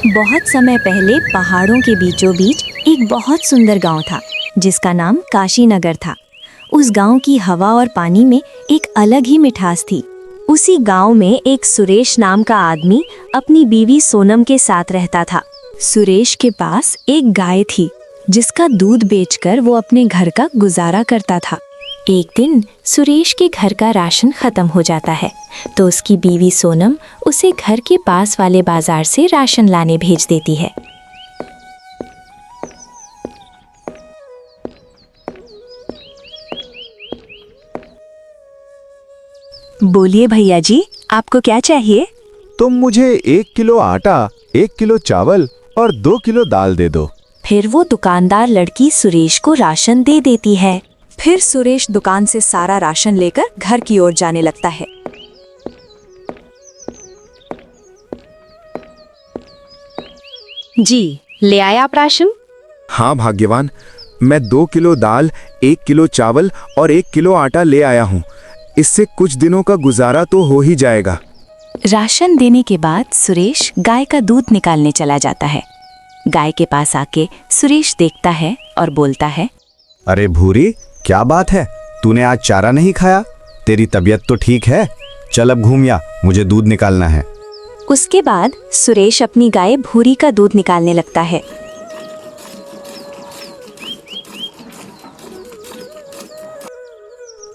बहुत समय पहले पहाड़ों के बीचों बीच एक बहुत सुंदर गांव था जिसका नाम काशीनगर था। उस गांव की हवा और पानी में एक अलग ही मिठास थी। उसी गांव में एक सुरेश नाम का आदमी अपनी बीवी सोनम के साथ रहता था। सुरेश के पास एक गाय थी जिसका दूध बेचकर वो अपने घर का गुजारा करता था। एक दिन सुरेश के घर का राशन खत्म हो जाता है तो उसकी बीवी सोनम उसे घर के पास वाले बाजार से राशन लाने भेज देती है। बोलिए भैया जी, आपको क्या चाहिए? तुम मुझे 1 किलो आटा, 1 किलो चावल और 2 किलो दाल दे दो। फिर वो दुकानदार लड़की सुरेश को राशन दे देती है। फिर सुरेश दुकान से सारा राशन लेकर घर की ओर जाने लगता है। जी, ले आए आप राशन? हाँ भाग्यवान, मैं 2 किलो दाल, 1 किलो चावल और 1 किलो आटा ले आया हूँ। इससे कुछ दिनों का गुजारा तो हो ही जाएगा। राशन देने के बाद सुरेश गाय का दूध निकालने चला जाता है। गाय के पास आके सुरेश देखता है और बोलता है, अरे भूरी, क्या बात है? तूने आज चारा नहीं खाया? तेरी तबीयत तो ठीक है? चल अब घूम या, मुझे दूध निकालना है। उसके बाद सुरेश अपनी गाय भूरी का दूध निकालने लगता है।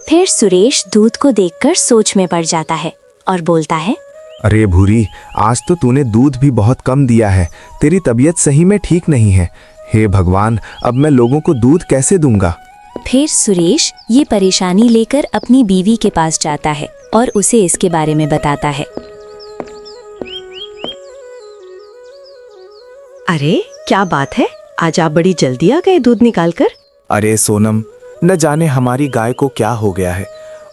फिर सुरेश दूध को देखकर सोच में पड़ जाता है और बोलता है, अरे भूरी, आज तो तूने दूध भी बहुत कम दिया है। तेरी तबीयत सही में ठीक नहीं है। हे भगवान, अब मैं लोगों को दूध कैसे दूंगा? फिर सुरेश ये परेशानी लेकर अपनी बीवी के पास जाता है और उसे इसके बारे में बताता है। अरे क्या बात है, आज आप बड़ी जल्दी आ गए दूध निकालकर। अरे सोनम, न जाने हमारी गाय को क्या हो गया है।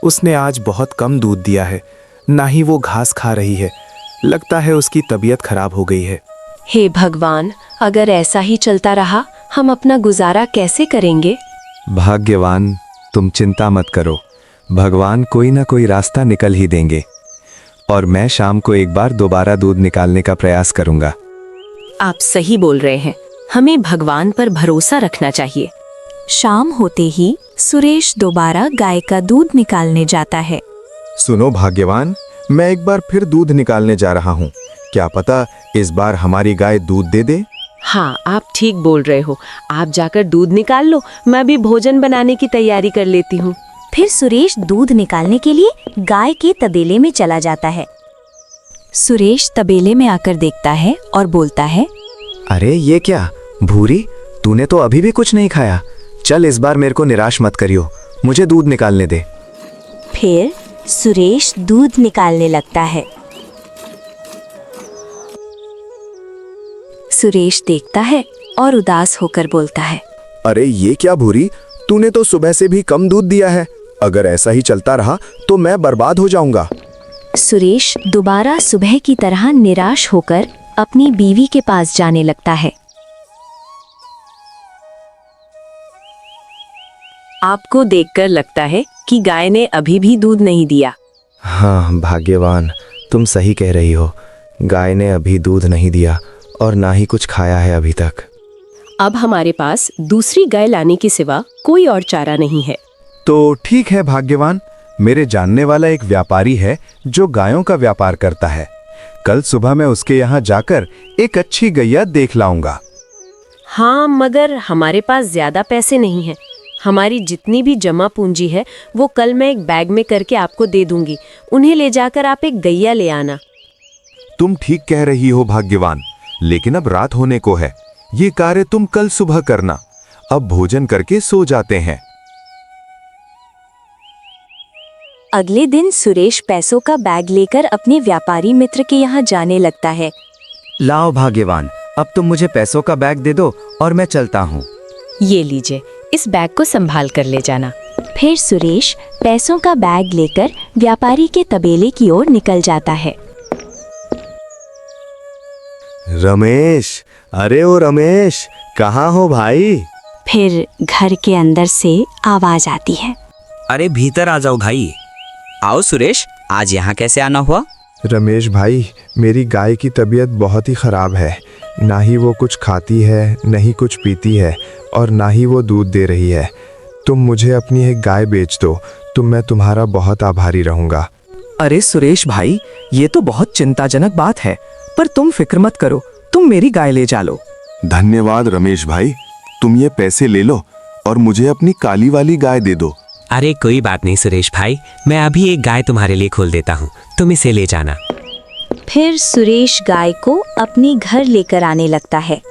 उसने आज बहुत कम दूध दिया है, ना ही वो घास खा रही है। लगता है उसकी तबीयत खराब हो गई है। हे भगवान, अगर ऐसा ही चलता रहा हम अपना गुजारा कैसे करेंगे? भाग्यवान, तुम चिंता मत करो, भगवान कोई ना कोई रास्ता निकल ही देंगे। और मैं शाम को एक बार दोबारा दूध निकालने का प्रयास करूंगा। आप सही बोल रहे हैं, हमें भगवान पर भरोसा रखना चाहिए। शाम होते ही सुरेश दोबारा गाय का दूध निकालने जाता है। सुनो भाग्यवान, मैं एक बार फिर दूध निकालने जा रहा हूँ। क्या पता इस बार हमारी गाय दूध दे दे। हाँ, आप ठीक बोल रहे हो। आप जाकर दूध निकाल लो, मैं भी भोजन बनाने की तैयारी कर लेती हूँ। फिर सुरेश दूध निकालने के लिए गाय के तबेले में चला जाता है। सुरेश तबेले में आकर देखता है और बोलता है, अरे ये क्या भूरी, तूने तो अभी भी कुछ नहीं खाया। चल इस बार मेरे को निराश मत करियो, मुझे दूध निकालने दे। फिर सुरेश दूध निकालने लगता है। सुरेश देखता है और उदास होकर बोलता है, अरे ये क्या भूरी, तूने तो सुबह से भी कम दूध दिया है। अगर ऐसा ही चलता रहा तो मैं बर्बाद हो जाऊंगा। सुरेश दोबारा सुबह की तरह निराश होकर अपनी बीवी के पास जाने लगता है। आपको देखकर लगता है कि गाय ने अभी भी दूध नहीं दिया। हाँ भाग्यवान, तुम सही कह रही हो। गाय ने अभी दूध नहीं दिया और ना ही कुछ खाया है अभी तक। अब हमारे पास दूसरी गाय लाने के सिवा कोई और चारा नहीं है। तो ठीक है भाग्यवान, मेरे जानने वाला एक व्यापारी है जो गायों का व्यापार करता है। कल सुबह मैं उसके यहाँ जाकर एक अच्छी गैया देख लाऊंगा। हाँ, मगर हमारे पास ज्यादा पैसे नहीं हैं। हमारी जितनी भी जमा पूंजी है वो कल मैं एक बैग में करके आपको दे दूंगी। उन्हें ले जाकर आप एक गैया ले आना। तुम ठीक कह रही हो भाग्यवान, लेकिन अब रात होने को है। ये कार्य तुम कल सुबह करना। अब भोजन करके सो जाते हैं। अगले दिन सुरेश पैसों का बैग लेकर अपने व्यापारी मित्र के यहाँ जाने लगता है। लाओ भाग्यवान, अब तुम मुझे पैसों का बैग दे दो और मैं चलता हूँ। ये लीजिए, इस बैग को संभाल कर ले जाना। फिर सुरेश पैसों का बैग लेकर व्यापारी के तबेले की ओर निकल जाता है। रमेश, अरे ओ रमेश, कहाँ हो भाई? फिर घर के अंदर से आवाज आती है, अरे भीतर आ जाओ भाई। आओ सुरेश, आज यहाँ कैसे आना हुआ? रमेश भाई, मेरी गाय की तबीयत बहुत ही खराब है। ना ही वो कुछ खाती है, न ही कुछ पीती है, और ना ही वो दूध दे रही है। तुम मुझे अपनी एक गाय बेच दो तो मैं तुम्हारा बहुत आभारी रहूंगा। अरे सुरेश भाई, ये तो बहुत चिंताजनक बात है, पर तुम फिक्र मत करो, तुम मेरी गाय ले जा लो। धन्यवाद रमेश भाई, तुम ये पैसे ले लो और मुझे अपनी काली वाली गाय दे दो। अरे कोई बात नहीं सुरेश भाई, मैं अभी एक गाय तुम्हारे लिए खोल देता हूँ, तुम इसे ले जाना। फिर सुरेश गाय को अपने घर लेकर आने लगता है।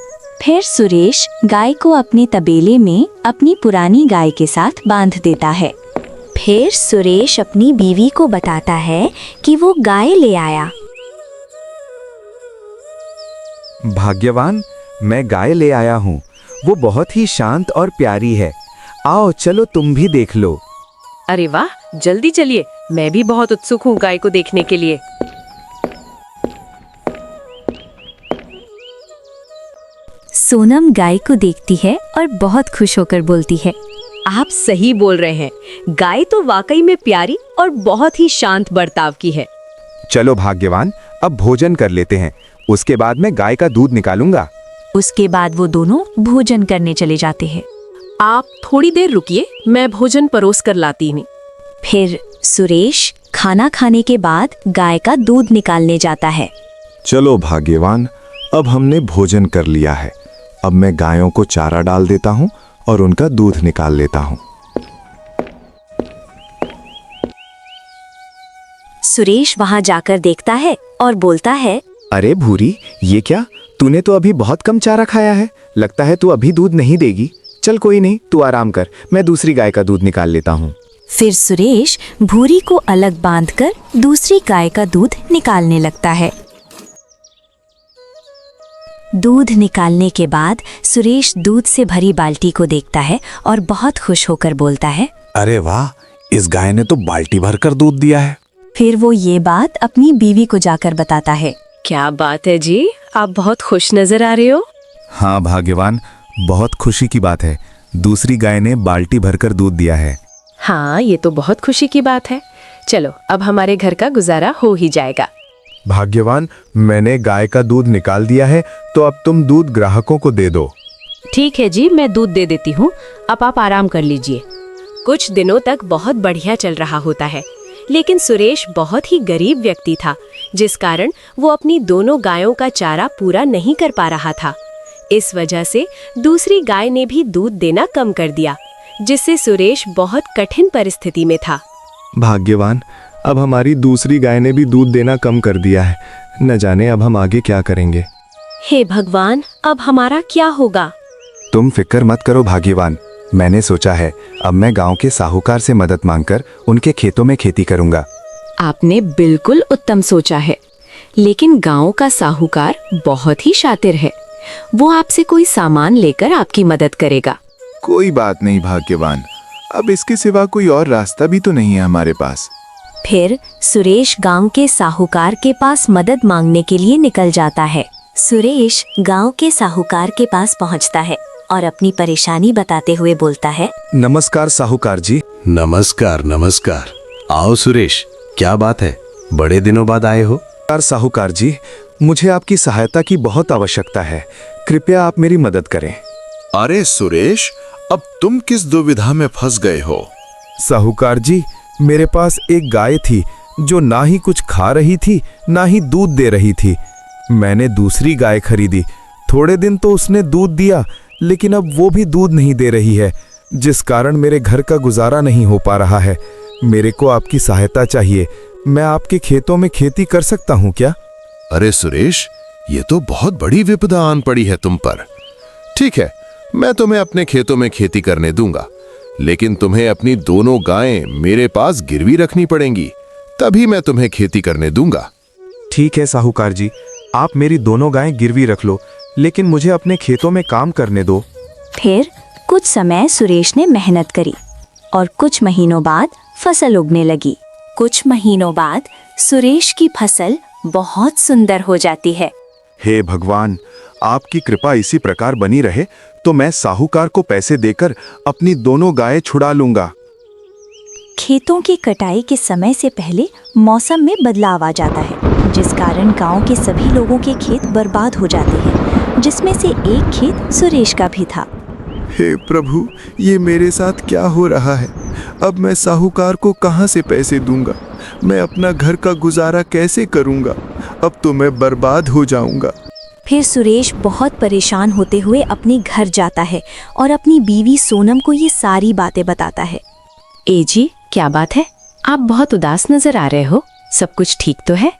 फिर सुरेश गाय को अपने तबेले में अपनी पुरानी गाय के साथ बांध देता है। फिर सुरेश अपनी बीवी को बताता है कि वो गाय ले आया। भाग्यवान, मैं गाय ले आया हूँ। वो बहुत ही शांत और प्यारी है। आओ चलो तुम भी देख लो। अरे वाह, जल्दी चलिए, मैं भी बहुत उत्सुक हूँ गाय को देखने के लिए। सोनम गाय को देखती है और बहुत खुश होकर बोलती है, आप सही बोल रहे हैं, गाय तो वाकई में प्यारी और बहुत ही शांत बर्ताव की है। चलो भाग्यवान, अब भोजन कर लेते हैं, उसके बाद मैं गाय का दूध निकालूंगा। उसके बाद वो दोनों भोजन करने चले जाते हैं। आप थोड़ी देर रुकिए, मैं भोजन परोस कर लाती हूँ। फिर सुरेश खाना खाने के बाद गाय का दूध निकालने जाता है। चलो भाग्यवान, अब हमने भोजन कर लिया है। अब मैं गायों को चारा डाल देता हूँ और उनका दूध निकाल लेता हूँ। सुरेश वहां जाकर देखता है और बोलता है, अरे भूरी, ये क्या? तूने तो अभी बहुत कम चारा खाया है, लगता है तू अभी दूध नहीं देगी। चल कोई नहीं, तू आराम कर, मैं दूसरी गाय का दूध निकाल लेता हूँ। फिर सुरेश भूरी को अलग बांधकर दूसरी गाय का दूध निकालने लगता है। दूध निकालने के बाद सुरेश दूध से भरी बाल्टी को देखता है और बहुत खुश होकर बोलता है, अरे वाह, इस गाय ने तो बाल्टी भरकर दूध दिया है। फिर वो ये बात अपनी बीवी को जाकर बताता है। क्या बात है जी, आप बहुत खुश नजर आ रहे हो। हाँ भाग्यवान, बहुत खुशी की बात है, दूसरी गाय ने बाल्टी भरकर दूध दिया है। हाँ, ये तो बहुत खुशी की बात है। चलो, अब हमारे घर का गुजारा हो ही जाएगा। भाग्यवान, मैंने गाय का दूध निकाल दिया है, तो अब तुम दूध ग्राहकों को दे दो। ठीक है जी, मैं दूध दे देती हूँ, अब आप आराम कर लीजिए। कुछ दिनों तक बहुत बढ़िया चल रहा होता है, लेकिन सुरेश बहुत ही गरीब व्यक्ति था, जिस कारण वो अपनी दोनों गायों का चारा पूरा नहीं कर पा रहा था। इस वजह से दूसरी गाय ने भी दूध देना कम कर दिया, जिससे सुरेश बहुत कठिन परिस्थिति में था। भाग्यवान, अब हमारी दूसरी गाय ने भी दूध देना कम कर दिया है, न जाने अब हम आगे क्या करेंगे। हे भगवान, अब हमारा क्या होगा? तुम फिक्र मत करो भाग्यवान, मैंने सोचा है अब मैं गांव के साहूकार से मदद मांगकर उनके खेतों में खेती करूंगा। आपने बिल्कुल उत्तम सोचा है, लेकिन गांव का साहूकार बहुत ही शातिर है, वो आपसे कोई सामान लेकर आपकी मदद करेगा। कोई बात नहीं भाग्यवान, अब इसके सिवा कोई और रास्ता भी तो नहीं है हमारे पास। फिर सुरेश गांव के साहूकार के पास मदद मांगने के लिए निकल जाता है। सुरेश गांव के साहूकार के पास पहुंचता है और अपनी परेशानी बताते हुए बोलता है, नमस्कार साहूकार जी। नमस्कार नमस्कार। आओ सुरेश, क्या बात है, बड़े दिनों बाद आए हो? साहूकार जी, मुझे आपकी सहायता की बहुत आवश्यकता है, कृपया आप मेरी मदद करें। अरे सुरेश, अब तुम किस दुविधा में फंस गए हो? साहूकार जी, मेरे पास एक गाय थी जो ना ही कुछ खा रही थी ना ही दूध दे रही थी। मैंने दूसरी गाय खरीदी, थोड़े दिन तो उसने दूध दिया, लेकिन अब वो भी दूध नहीं दे रही है, जिस कारण मेरे घर का गुजारा नहीं हो पा रहा है। मेरे को आपकी सहायता चाहिए, मैं आपके खेतों में खेती कर सकता हूँ क्या? अरे सुरेश, ये तो बहुत बड़ी विपदा आन पड़ी है तुम पर। ठीक है, मैं तुम्हें अपने खेतों में खेती करने दूंगा, लेकिन तुम्हें अपनी दोनों गायें मेरे पास गिरवी रखनी पड़ेंगी, तभी मैं तुम्हें खेती करने दूंगा। ठीक है साहूकार जी, आप मेरी दोनों गायें गिरवी रख लो, लेकिन मुझे अपने खेतों में काम करने दो। फिर कुछ समय सुरेश ने मेहनत करी और कुछ महीनों बाद फसल उगने लगी। कुछ महीनों बाद सुरेश की फसल बहुत सुंदर हो जाती है। हे भगवान, आपकी कृपा इसी प्रकार बनी रहे तो मैं साहूकार को पैसे देकर अपनी दोनों गायें छुड़ा लूंगा। खेतों की कटाई के समय से पहले मौसम में बदलाव आ जाता है, जिस कारण गांव के सभी लोगों के खेत बर्बाद हो जाते हैं। जिसमें से एक खेत सुरेश का भी था। हे प्रभु, ये मेरे साथ क्या हो रहा है? अब मैं साहूकार को कहाँ से पैसे दूंगा? मैं अपना घर का गुजारा कैसे करूंगा? अब तो मैं बर्बाद हो जाऊंगा। फिर सुरेश बहुत परेशान होते हुए अपने घर जाता है और अपनी बीवी सोनम को ये सारी बातें बताता है। ए जी, क्या बात है? आप बहुत उदास नजर आ रहे हो। सब कुछ ठीक तो है?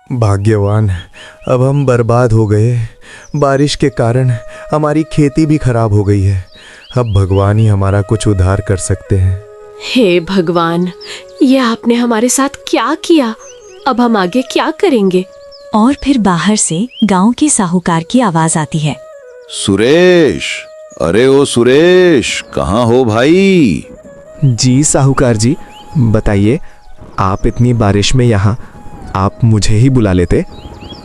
भाग्यवान, अब हम बर्बाद हो गए। बारिश के कारण हमारी खेती भी खराब हो गई है। अब भगवान ही हमारा कुछ उद्धार कर सकते हैं। हे भगवान, ये आपने हमारे साथ क्या किया? अब हम आगे क्या करेंगे? और फिर बाहर से गांव के साहूकार की आवाज आती है। सुरेश, अरे ओ सुरेश, कहाँ हो भाई? जी साहूकार जी, बताइए, आप इतनी बारिश में यहाँ, आप मुझे ही बुला लेते।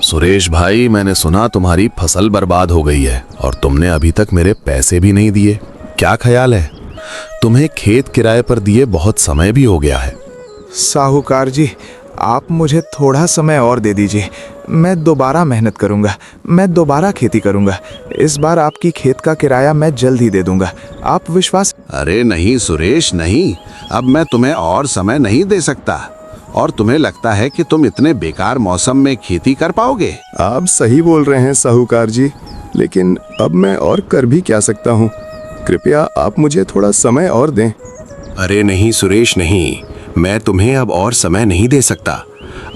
सुरेश भाई, मैंने सुना तुम्हारी फसल बर्बाद हो गई है और तुमने अभी तक मेरे पैसे भी नहीं दिए। क्या ख्याल है? तुम्हें खेत किराए पर दिए बहुत समय भी हो गया है। साहूकार जी, आप मुझे थोड़ा समय और दे दीजिए। मैं दोबारा मेहनत करूंगा, मैं दोबारा खेती करूंगा। इस बार आपकी खेत का किराया मैं जल्द ही दे दूंगा, आप विश्वास। अरे नहीं सुरेश, नहीं, अब मैं तुम्हें और समय नहीं दे सकता। और तुम्हें लगता है कि तुम इतने बेकार मौसम में खेती कर पाओगे? आप सही बोल रहे हैं साहूकार जी, लेकिन अब मैं और कर भी क्या सकता हूँ? कृपया आप मुझे थोड़ा समय और दें। अरे नहीं सुरेश, नहीं, मैं तुम्हें अब और समय नहीं दे सकता।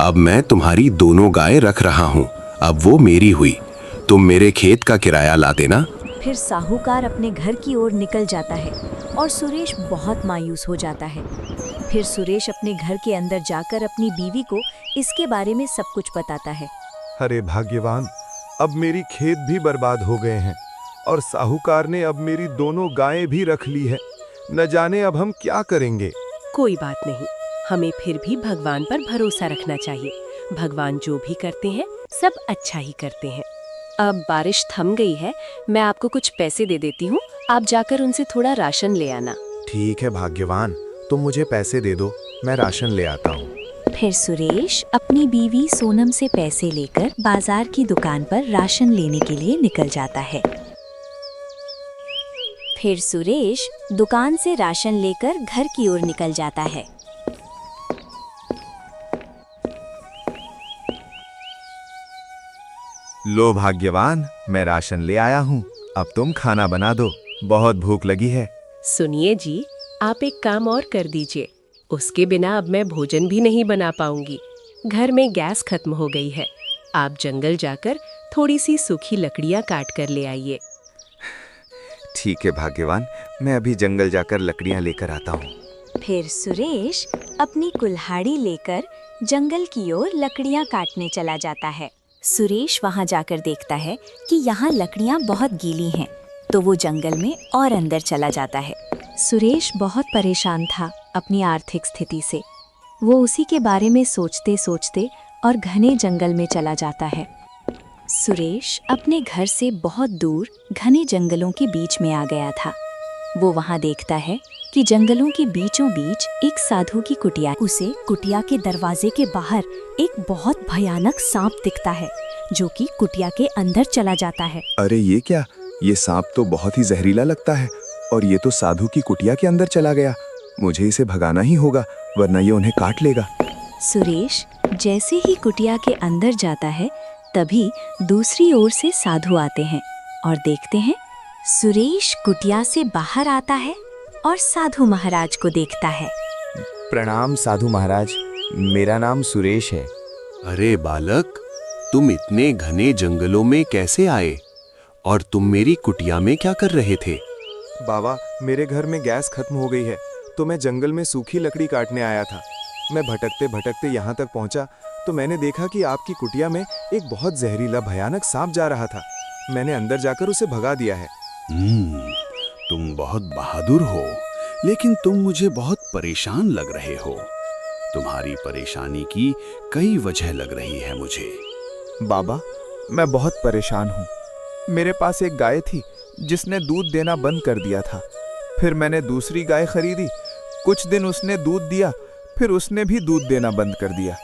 अब मैं तुम्हारी दोनों गायें रख रहा हूँ, अब वो मेरी हुई। तुम मेरे खेत का किराया ला देना। फिर साहूकार अपने घर की ओर निकल जाता है और सुरेश बहुत मायूस हो जाता है। फिर सुरेश अपने घर के अंदर जाकर अपनी बीवी को इसके बारे में सब कुछ बताता है। अरे भाग्यवान, अब मेरी खेत भी बर्बाद हो गए हैं और साहूकार ने अब मेरी दोनों गायें भी रख ली है। न जाने अब हम क्या करेंगे। कोई बात नहीं, हमें फिर भी भगवान पर भरोसा रखना चाहिए। भगवान जो भी करते हैं सब अच्छा ही करते हैं। अब बारिश थम गई है, मैं आपको कुछ पैसे दे देती हूँ, आप जाकर उनसे थोड़ा राशन ले आना। ठीक है भाग्यवान, तुम मुझे पैसे दे दो, मैं राशन ले आता हूँ। फिर सुरेश अपनी बीवी सोनम से पैसे लेकर बाजार की दुकान पर राशन लेने के लिए निकल जाता है। फिर सुरेश दुकान से राशन लेकर घर की ओर निकल जाता है। लो भाग्यवान, मैं राशन ले आया हूँ, अब तुम खाना बना दो, बहुत भूख लगी है। सुनिए जी, आप एक काम और कर दीजिए, उसके बिना अब मैं भोजन भी नहीं बना पाऊंगी। घर में गैस खत्म हो गई है, आप जंगल जाकर थोड़ी सी सूखी लकड़ियाँ काट कर ले आइए। ठीक है भाग्यवान, मैं अभी जंगल जाकर लकड़ियाँ लेकर आता हूँ। फिर सुरेश अपनी कुल्हाड़ी लेकर जंगल की ओर लकड़ियाँ काटने चला जाता है। सुरेश वहाँ जाकर देखता है कि यहाँ लकड़ियाँ बहुत गीली हैं, तो वो जंगल में और अंदर चला जाता है। सुरेश बहुत परेशान था अपनी आर्थिक स्थिति से। वो उसी के बारे में सोचते सोचते और घने जंगल में चला जाता है। सुरेश अपने घर से बहुत दूर घने जंगलों के बीच में आ गया था। वो वहाँ देखता है कि जंगलों के बीचों बीच एक साधु की कुटिया। उसे कुटिया के दरवाजे के बाहर एक बहुत भयानक सांप दिखता है, जो कि कुटिया के अंदर चला जाता है। अरे ये क्या, ये सांप तो बहुत ही जहरीला लगता है और ये तो साधु की कुटिया के अंदर चला गया। मुझे इसे भगाना ही होगा, वरना ये उन्हें काट लेगा। सुरेश जैसे ही कुटिया के अंदर जाता है, तभी दूसरी ओर से साधु आते हैं और देखते हैं सुरेश कुटिया से बाहर आता है और साधु महाराज को देखता है। प्रणाम साधु महाराज, मेरा नाम सुरेश है। अरे बालक, तुम इतने घने जंगलों में कैसे आए और तुम मेरी कुटिया में क्या कर रहे थे? बाबा, मेरे घर में गैस खत्म हो गई है, तो मैं जंगल में सूखी लकड़ी काटने आया था। मैं भटकते भटकते यहाँ तक पहुँचा तो मैंने देखा कि आपकी कुटिया में एक बहुत जहरीला भयानक सांप जा रहा था। मैंने अंदर जाकर उसे भगा दिया है। तुम बहुत बहादुर हो, लेकिन तुम मुझे बहुत परेशान लग रहे हो। तुम्हारी परेशानी की कई वजह लग रही है मुझे। बाबा, मैं बहुत परेशान हूँ। मेरे पास एक गाय थी जिसने दूध देना बंद कर दिया था। फिर मैंने दूसरी गाय खरीदी, कुछ दिन उसने दूध दिया, फिर उसने भी दूध देना बंद कर दिया।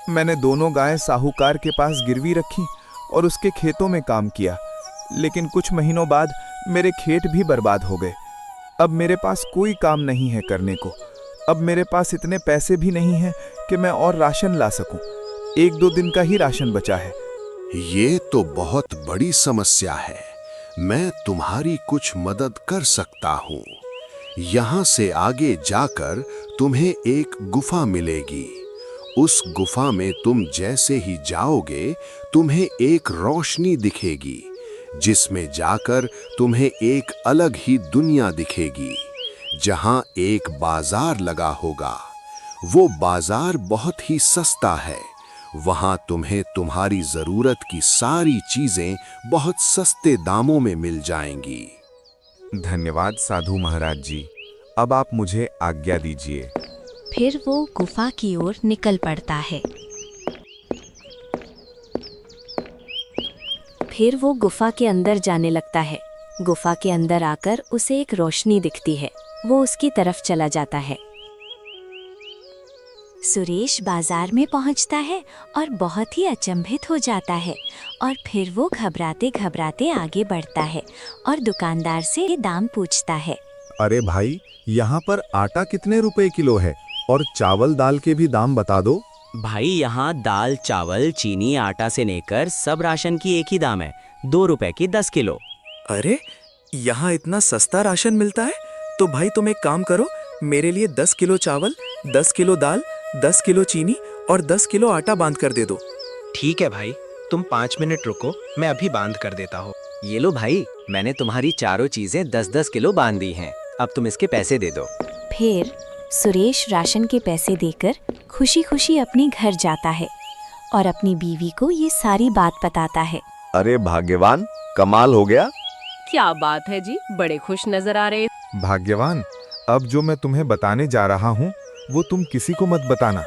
मैंने दोनों गायें साहूकार के पास गिरवी रखी और उसके खेतों में काम किया, लेकिन कुछ महीनों बाद मेरे खेत भी बर्बाद हो गए। अब मेरे पास कोई काम नहीं है करने को। अब मेरे पास इतने पैसे भी नहीं हैं कि मैं और राशन ला सकूं। 1-2 दिन का ही राशन बचा है। ये तो बहुत बड़ी समस्या है। मैं तुम्हारी कुछ मदद कर सकता हूँ। यहाँ से आगे जाकर तुम्हें एक गुफा मिलेगी। उस गुफा में तुम जैसे ही जाओगे तुम्हें एक रोशनी दिखेगी, जिसमें जाकर तुम्हें एक अलग ही दुनिया दिखेगी, जहाँ एक बाजार लगा होगा। वो बाजार बहुत ही सस्ता है। वहाँ तुम्हें तुम्हारी जरूरत की सारी चीजें बहुत सस्ते दामों में मिल जाएंगी। धन्यवाद साधु महाराज जी। अब आप मुझे आज्ञा दीजिए। फिर वो गुफा की ओर निकल पड़ता है। फिर वो गुफा के अंदर जाने लगता है। गुफा के अंदर आकर उसे एक रोशनी दिखती है। वो उसकी तरफ चला जाता है। सुरेश बाजार में पहुंचता है और बहुत ही अचंभित हो जाता है और फिर वो घबराते घबराते आगे बढ़ता है और दुकानदार से दाम पूछता है। अरे भाई, यहाँ पर आटा कितने रुपए किलो है और चावल दाल के भी दाम बता दो। भाई यहाँ दाल चावल चीनी आटा से लेकर सब राशन की एक ही दाम है, 2 रुपए की 10 किलो। अरे यहाँ इतना सस्ता राशन मिलता है? तो भाई तुम एक काम करो, मेरे लिए 10 किलो चावल, 10 किलो दाल, 10 किलो चीनी और 10 किलो आटा बांध कर दे दो। ठीक है भाई, तुम 5 मिनट रुको, मैं अभी बांध कर देता हूँ। ये लो भाई, मैंने तुम्हारी चारों चीजें 10-10 किलो बांध दी हैं। अब तुम इसके पैसे दे दो। फिर सुरेश राशन के पैसे देकर खुशी खुशी अपने घर जाता है और अपनी बीवी को ये सारी बात बताता है। अरे भाग्यवान, कमाल हो गया। क्या बात है जी, बड़े खुश नजर आ रहे। भाग्यवान, अब जो मैं तुम्हें बताने जा रहा हूँ वो तुम किसी को मत बताना।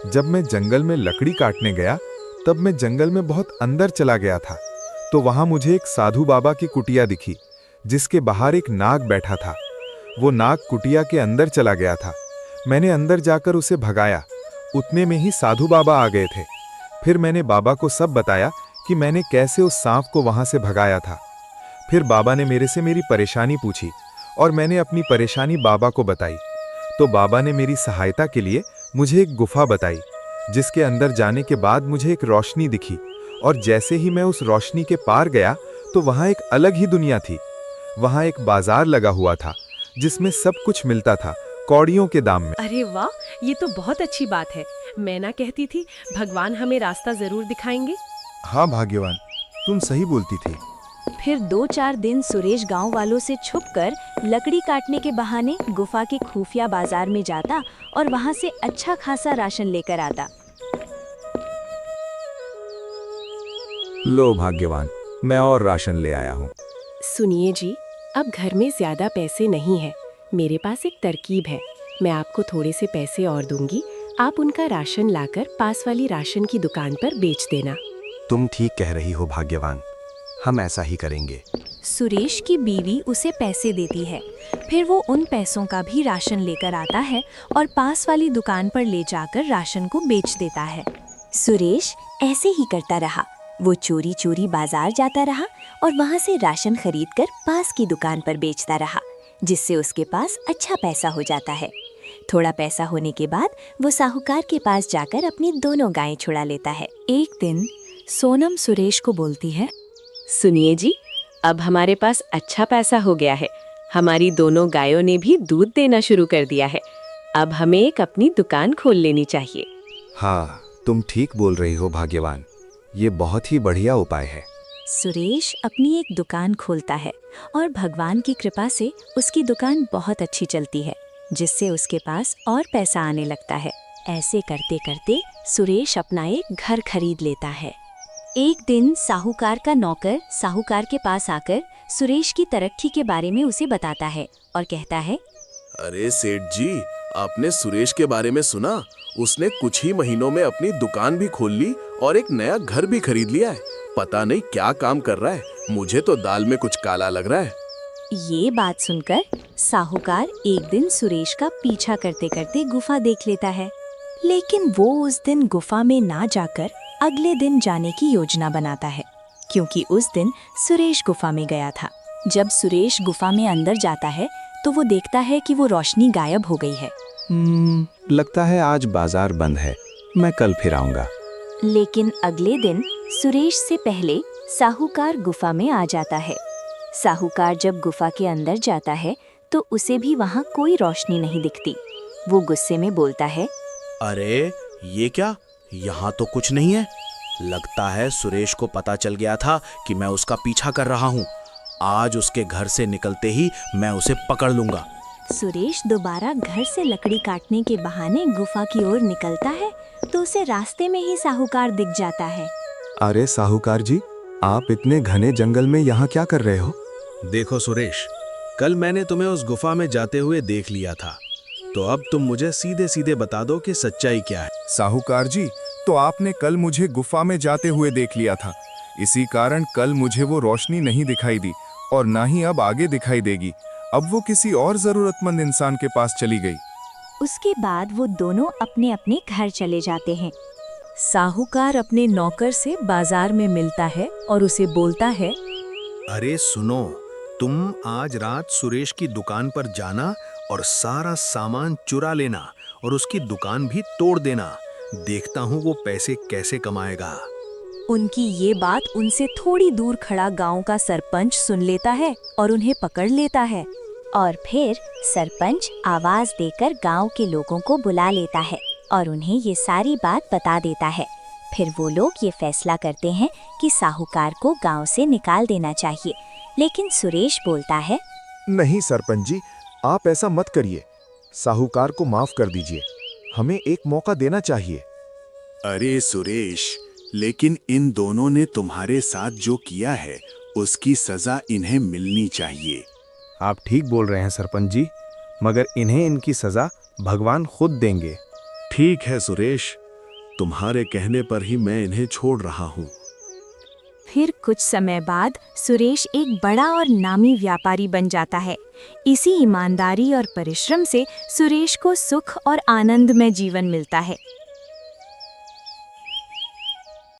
जब मैं जंगल में लकड़ी काटने गया तब मैं जंगल में बहुत अंदर चला गया था, तो वहां मुझे एक साधु बाबा की कुटिया दिखी, जिसके बाहर एक नाग बैठा था। वो नाग कुटिया के अंदर चला गया था। मैंने अंदर जाकर उसे भगाया। उतने में ही साधु बाबा आ गए थे। फिर मैंने बाबा को सब बताया कि मैंने कैसे उस सांप को वहां से भगाया था। फिर बाबा ने मेरे से मेरी परेशानी पूछी और मैंने अपनी परेशानी बाबा को बताई। तो बाबा ने मेरी सहायता के लिए मुझे एक गुफा बताई, जिसके अंदर जाने के बाद मुझे एक रोशनी दिखी और जैसे ही मैं उस रोशनी के पार गया तो वहाँ एक अलग ही दुनिया थी। वहाँ एक बाजार लगा हुआ था जिसमें सब कुछ मिलता था, कौड़ियों के दाम में। अरे वाह, ये तो बहुत अच्छी बात है। मैं ना कहती थी भगवान हमें रास्ता जरूर दिखाएंगे। हाँ भाग्यवान, तुम सही बोलती थी। फिर 2-4 दिन सुरेश गांव वालों से छुपकर लकड़ी काटने के बहाने गुफा के खुफिया बाजार में जाता और वहां से अच्छा खासा राशन लेकर आता। लो भाग्यवान, मैं और राशन ले आया हूँ। सुनिए जी, अब घर में ज्यादा पैसे नहीं है। मेरे पास एक तरकीब है। मैं आपको थोड़े से पैसे और दूंगी, आप उनका राशन लाकर पास वाली राशन की दुकान पर बेच देना। तुम ठीक कह रही हो भाग्यवान, हम ऐसा ही करेंगे। सुरेश की बीवी उसे पैसे देती है। फिर वो उन पैसों का भी राशन लेकर आता है और पास वाली दुकान पर ले जाकर राशन को बेच देता है। सुरेश ऐसे ही करता रहा। वो चोरी चोरी बाजार जाता रहा और वहाँ से राशन खरीदकर पास की दुकान पर बेचता रहा, जिससे उसके पास अच्छा पैसा हो जाता है। थोड़ा पैसा होने के बाद वो साहूकार के पास जाकर अपनी दोनों गायें छुड़ा लेता है। एक दिन सोनम सुरेश को बोलती है, सुनिए जी, अब हमारे पास अच्छा पैसा हो गया है। हमारी दोनों गायों ने भी दूध देना शुरू कर दिया है। अब हमें एक अपनी दुकान खोल लेनी चाहिए। हाँ, तुम ठीक बोल रही हो भाग्यवान, ये बहुत ही बढ़िया उपाय है। सुरेश अपनी एक दुकान खोलता है और भगवान की कृपा से उसकी दुकान बहुत अच्छी चलती है, जिससे उसके पास और पैसा आने लगता है। ऐसे करते करते सुरेश अपना एक घर खरीद लेता है। एक दिन साहूकार का नौकर साहूकार के पास आकर सुरेश की तरक्की के बारे में उसे बताता है और कहता है, अरे सेठ जी, आपने सुरेश के बारे में सुना? उसने कुछ ही महीनों में अपनी दुकान भी खोल ली और एक नया घर भी खरीद लिया है। पता नहीं क्या काम कर रहा है, मुझे तो दाल में कुछ काला लग रहा है। ये बात सुनकर साहूकार एक दिन सुरेश का पीछा करते करते गुफा देख लेता है, लेकिन वो उस दिन गुफा में ना जाकर अगले दिन जाने की योजना बनाता है, क्योंकि उस दिन सुरेश गुफा में गया था। जब सुरेश गुफा में अंदर जाता है तो वो देखता है कि वो रोशनी गायब हो गई है। लगता है आज बाजार बंद है, मैं कल फिर आऊंगा। लेकिन अगले दिन सुरेश से पहले साहूकार गुफा में आ जाता है। साहूकार जब गुफा के अंदर जाता है तो उसे भी वहाँ कोई रोशनी नहीं दिखती। वो गुस्से में बोलता है, अरे ये क्या, यहाँ तो कुछ नहीं है। लगता है सुरेश को पता चल गया था कि मैं उसका पीछा कर रहा हूँ। आज उसके घर से निकलते ही मैं उसे पकड़ लूंगा। सुरेश दोबारा घर से लकड़ी काटने के बहाने गुफा की ओर निकलता है तो उसे रास्ते में ही साहूकार दिख जाता है। अरे साहूकार जी, आप इतने घने जंगल में यहाँ क्या कर रहे हो? देखो सुरेश, कल मैंने तुम्हें उस गुफा में जाते हुए देख लिया था, तो अब तुम मुझे सीधे सीधे बता दो कि सच्चाई क्या है। साहूकार जी, तो आपने कल मुझे गुफा में जाते हुए देख लिया था, इसी कारण कल मुझे वो रोशनी नहीं दिखाई दी और ना ही अब आगे दिखाई देगी। अब वो किसी और जरूरतमंद इंसान के पास चली गई। उसके बाद वो दोनों अपने अपने घर चले जाते हैं। साहूकार अपने नौकर से बाजार में मिलता है और उसे बोलता है, अरे सुनो, तुम आज रात सुरेश की दुकान पर जाना और सारा सामान चुरा लेना और उसकी दुकान भी तोड़ देना। देखता हूँ वो पैसे कैसे कमाएगा। उनकी ये बात उनसे थोड़ी दूर खड़ा गांव का सरपंच सुन लेता है और उन्हें पकड़ लेता है। और फिर सरपंच आवाज देकर गांव के लोगों को बुला लेता है और उन्हें ये सारी बात बता देता है। फिर वो लोग ये फैसला करते हैं कि साहूकार को गांव से निकाल देना चाहिए। लेकिन सुरेश बोलता है, नहीं सरपंच जी, आप ऐसा मत करिए। साहूकार को माफ कर दीजिए, हमें एक मौका देना चाहिए। अरे सुरेश, लेकिन इन दोनों ने तुम्हारे साथ जो किया है उसकी सजा इन्हें मिलनी चाहिए। आप ठीक बोल रहे हैं सरपंच जी, मगर इन्हें इनकी सजा भगवान खुद देंगे। ठीक है सुरेश, तुम्हारे कहने पर ही मैं इन्हें छोड़ रहा हूँ। फिर कुछ समय बाद सुरेश एक बड़ा और नामी व्यापारी बन जाता है। इसी ईमानदारी और परिश्रम से सुरेश को सुख और आनंद में जीवन मिलता है।